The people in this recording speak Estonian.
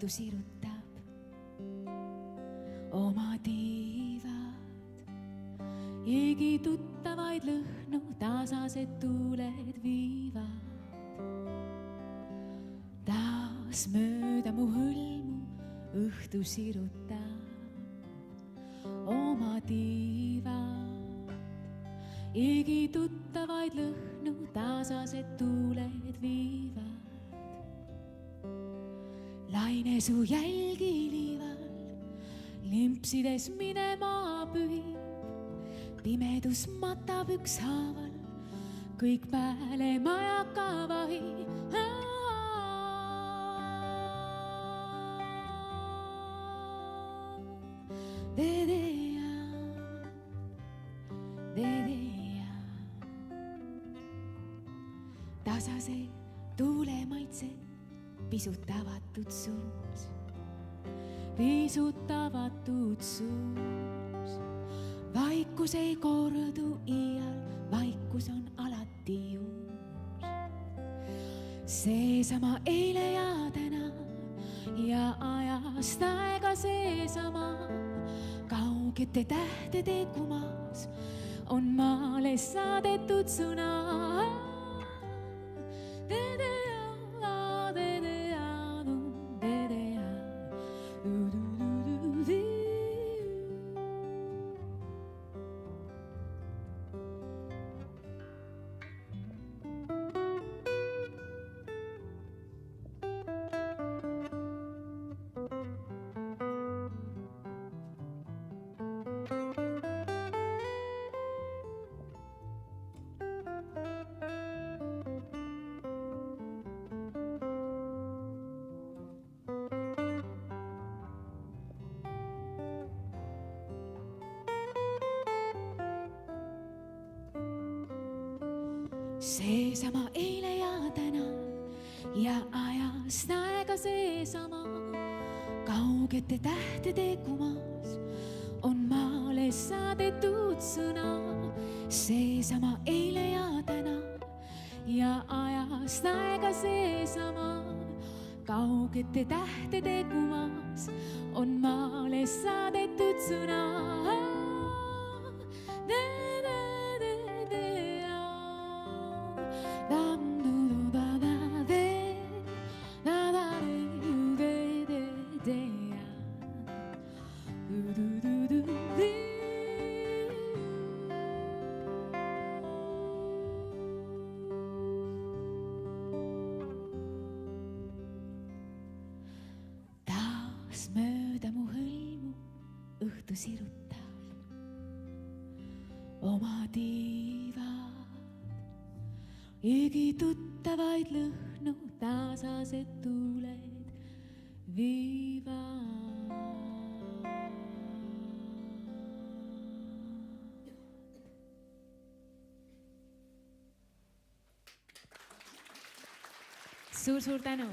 õhtu sirutab oma tiivad. Higi tuttavaid lõhnu tasased tuuled viivad. Taas mööda mu hõlmu õhtu sirutab oma tiivad. Higi tuttavaid lõhnu tasased tuuled viivad. Laine su jälgi liival, limpsides minema pühib. Pimedus matab ükshaaval, kõik pääle majaka vahib. Tasase tuule maitsed pisut avatud suus, pisut avatud suus. Vaikus ei kordu iial, vaikus on alati juus. Seesama eile ja täna ja ajast aega seesama. Kaugete tähtede kumas on maale saadetud sõna. Seesama eile ja täna ja ajast aega seesama. Kaugete tähtede kumas on maale saadetud sõna. Seesama eile ja täna ja ajast aega seesama. Kaugete tähtede kumas on maale saadetud sõna. Taas mööda mu hõlmu õhtu sirutab oma tiivad. Higi tuttavaid lõhnu tasased tuuled viivad. Suur tänu!